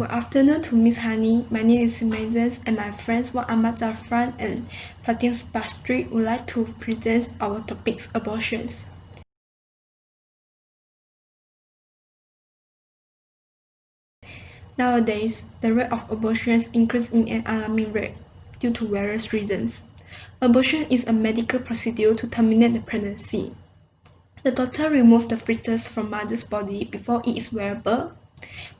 Good afternoon to Ms. Hani. My name is Meizhen and my friends Wan Ahmad Zafran and Fatin Basri would like to present our topics abortions. Nowadays, the rate of abortions increases in an alarming rate due to various reasons. Abortion is a medical procedure to terminate the pregnancy. The doctor removes the fetus from mother's body before it is viable.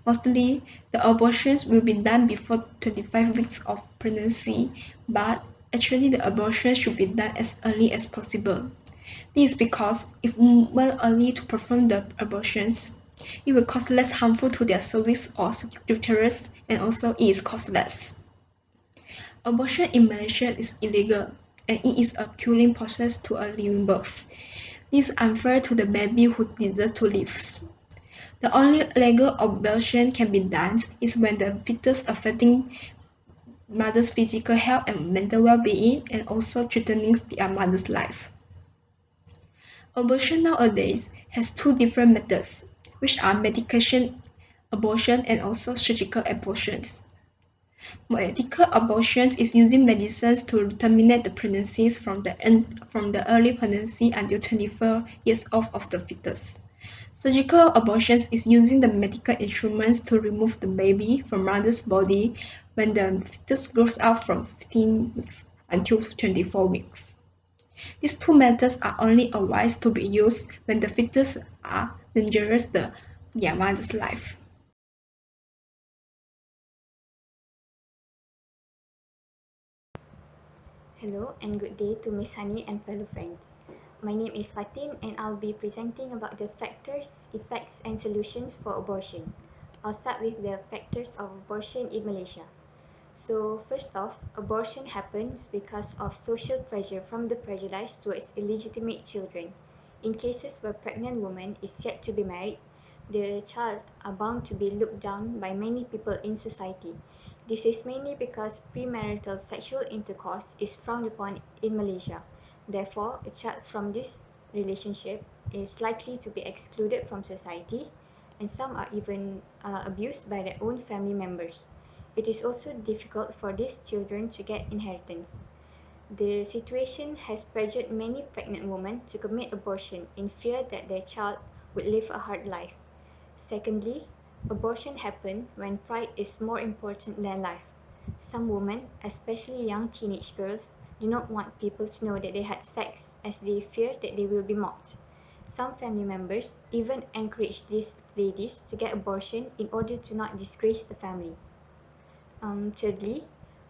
Mostly, the abortions will be done before 25 weeks of pregnancy, but actually the abortion should be done as early as possible. This is because if women early to perform the abortions, it will cause less harmful to their cervix or uterus, and also it is costless. Abortion in Malaysia is illegal, and it is a killing process to a living birth. This is unfair to the baby who deserves to live. The only legal abortion can be done is when the fetus affecting mother's physical health and mental well-being and also threatening their mother's life. Abortion nowadays has two different methods, which are medication abortion and also surgical abortions. Medical abortion is using medicines to terminate the pregnancies from the early pregnancy until 24 years old of the fetus. Surgical abortions is using the medical instruments to remove the baby from mother's body when the fetus grows up from 15 weeks until 24 weeks. These two methods are only advised to be used when the fetus are dangerous to their mother's life. Hello and good day to Miss Hani and fellow friends. My name is Fatin and I'll be presenting about the factors, effects and solutions for abortion. I'll start with the factors of abortion in Malaysia. So first off, abortion happens because of social pressure from the prejudice towards illegitimate children. In cases where pregnant woman is yet to be married, the child are bound to be looked down by many people in society. This is mainly because premarital sexual intercourse is frowned upon in Malaysia. Therefore, a child from this relationship is likely to be excluded from society, and some are even abused by their own family members. It is also difficult for these children to get inheritance. The situation has pressured many pregnant women to commit abortion in fear that their child would live a hard life. Secondly, abortion happens when pride is more important than life. Some women, especially young teenage girls, do not want people to know that they had sex as they fear that they will be mocked. Some family members even encourage these ladies to get abortion in order to not disgrace the family. Thirdly,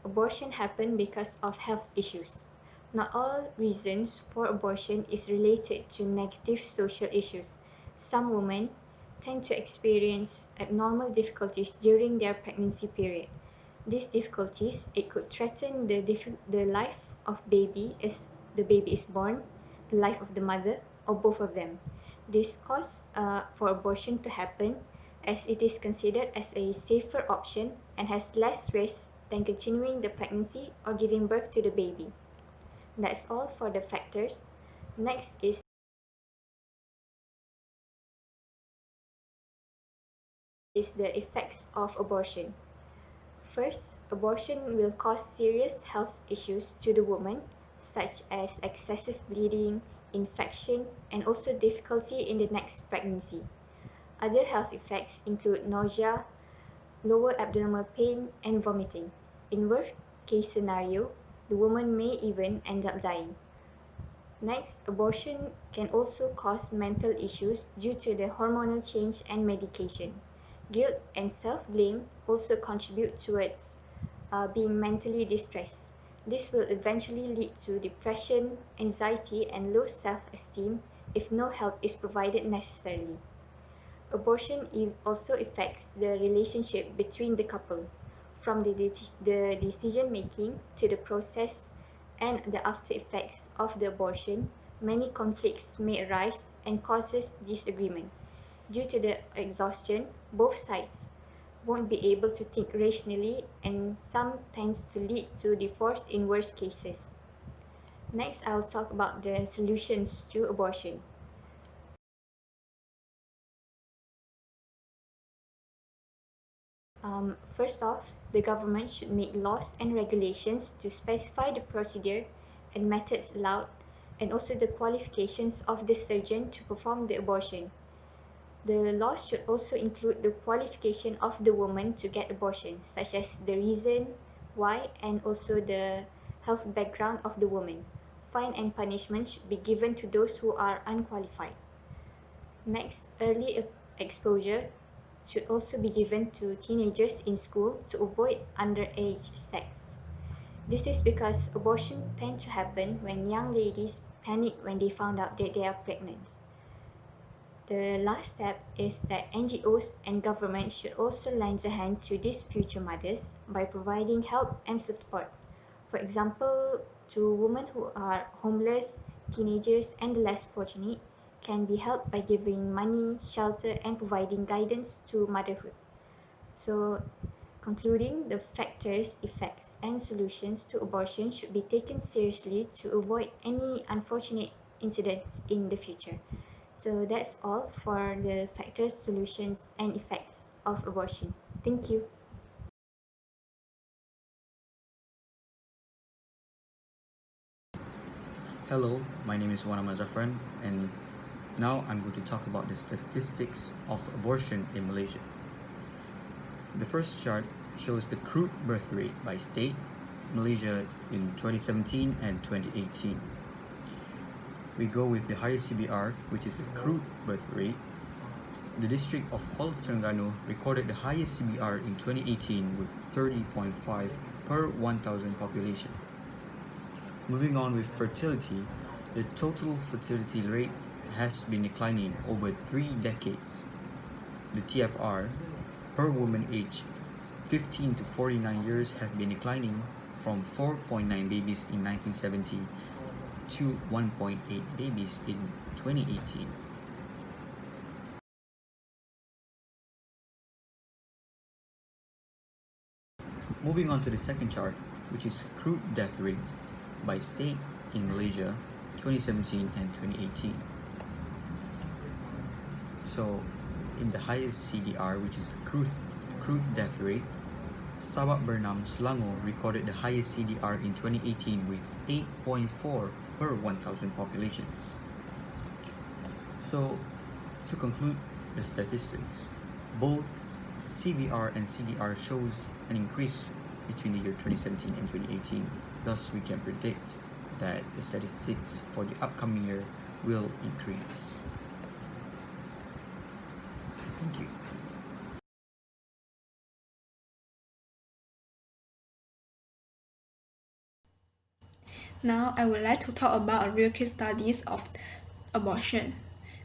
abortion happens because of health issues. Not all reasons for abortion is related to negative social issues. Some women tend to experience abnormal difficulties during their pregnancy period. These difficulties, it could threaten the life of baby as the baby is born, the life of the mother, or both of them. This cause for abortion to happen as it is considered as a safer option and has less risk than continuing the pregnancy or giving birth to the baby. That's all for the factors. Next is the effects of abortion. First, abortion will cause serious health issues to the woman, such as excessive bleeding, infection, and also difficulty in the next pregnancy. Other health effects include nausea, lower abdominal pain, and vomiting. In worst case scenario, the woman may even end up dying. Next, abortion can also cause mental issues due to the hormonal change and medication. Guilt and self-blame also contribute towards being mentally distressed. This will eventually lead to depression, anxiety, and low self-esteem if no help is provided necessarily. Abortion also affects the relationship between the couple, from the decision-making to the process and the after effects of the abortion. Many conflicts may arise and causes disagreement. Due to the exhaustion, both sides won't be able to think rationally and some tends to lead to divorce in worst cases. Next, I'll talk about the solutions to abortion. First off, the government should make laws and regulations to specify the procedure and methods allowed, and also the qualifications of the surgeon to perform the abortion. The laws should also include the qualification of the woman to get abortion, such as the reason why and also the health background of the woman. Fine and punishment should be given to those who are unqualified. Next, early exposure should also be given to teenagers in school to avoid underage sex. This is because abortion tends to happen when young ladies panic when they found out that they are pregnant. The last step is that NGOs and governments should also lend a hand to these future mothers by providing help and support. For example, to women who are homeless, teenagers, and the less fortunate can be helped by giving money, shelter, and providing guidance to motherhood. So, concluding, the factors, effects, and solutions to abortion should be taken seriously to avoid any unfortunate incidents in the future. So that's all for the factors, solutions, and effects of abortion. Thank you. Hello, my name is Wan Ahmad Zafran, and now I'm going to talk about the statistics of abortion in Malaysia. The first chart shows the crude birth rate by state, Malaysia in 2017 and 2018. We go with the highest CBR, which is the crude birth rate. The district of Kuala Terengganu recorded the highest CBR in 2018 with 30.5 per 1,000 population. Moving on with fertility, the total fertility rate has been declining over 3 decades. The TFR per woman aged 15 to 49 years has been declining from 4.9 babies in 1970 to 1.8 babies in 2018. Moving on to the second chart, which is crude death rate by state in Malaysia 2017 and 2018. So in the highest CDR, which is the crude death rate, Sabak Bernam Selangor recorded the highest CDR in 2018 with 8.4 per 1,000 populations. So to conclude the statistics, both CBR and CDR shows an increase between the year 2017 and 2018. Thus, we can predict that the statistics for the upcoming year will increase. Thank you. Now I would like to talk about a real case studies of abortion.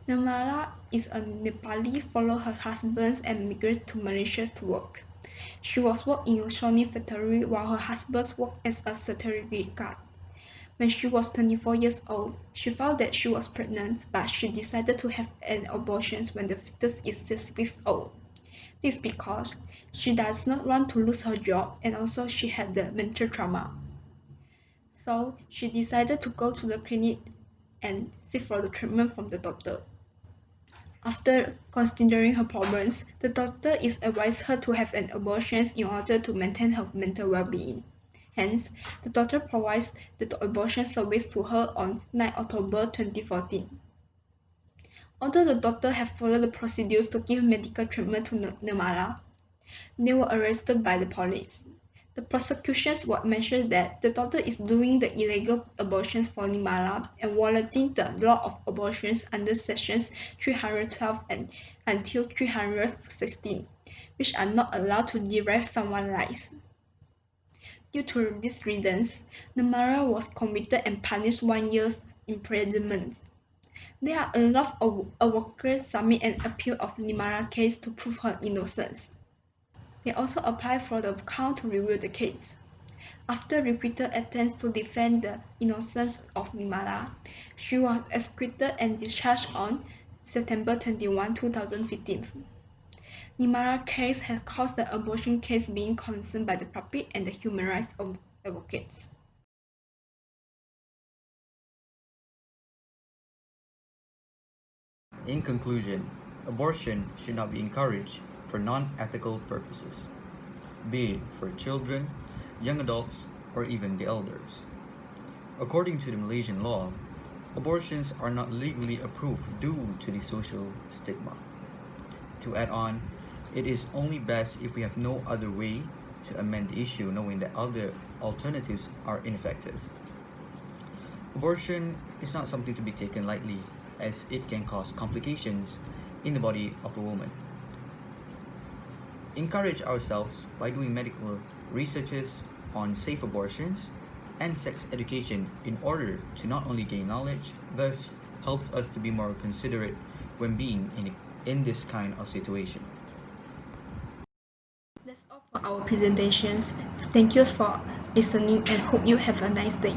Nirmala is a Nepali followed her husband and migrated to Malaysia to work. She was working in a Sony factory while her husband worked as a security guard. When she was 24 years old, she found that she was pregnant, but she decided to have an abortion when the fetus is 6 weeks old. This is because she does not want to lose her job and also she had the mental trauma. So she decided to go to the clinic and seek for the treatment from the doctor. After considering her problems, the doctor is advised her to have an abortion in order to maintain her mental well-being. Hence, the doctor provides the abortion service to her on 9 October 2014. Although the doctor had followed the procedures to give medical treatment to Nirmala, they were arrested by the police. The prosecutions would mention that the doctor is doing the illegal abortions for Nirmala and violating the law of abortions under sections 312 and until 316, which are not allowed to derive someone's life. Due to these reasons, Nirmala was convicted and punished 1 year's imprisonment. There are a lot of workers submit an appeal of Nirmala's case to prove her innocence. They also applied for the Crown to review the case. After repeated attempts to defend the innocence of Nirmala, she was acquitted and discharged on September 21, 2015. Nirmala's case has caused the abortion case being concerned by the public and the human rights advocates. In conclusion, abortion should not be encouraged for non-ethical purposes. be it for children, young adults, or even the elders. According to the Malaysian law, abortions are not legally approved due to the social stigma. To add on, it is only best if we have no other way to amend the issue knowing that other alternatives are ineffective. Abortion is not something to be taken lightly as it can cause complications in the body of a woman. Encourage ourselves by doing medical researches on safe abortions and sex education in order to not only gain knowledge, thus helps us to be more considerate when being in this kind of situation. That's all for our presentations. Thank you for listening and hope you have a nice day.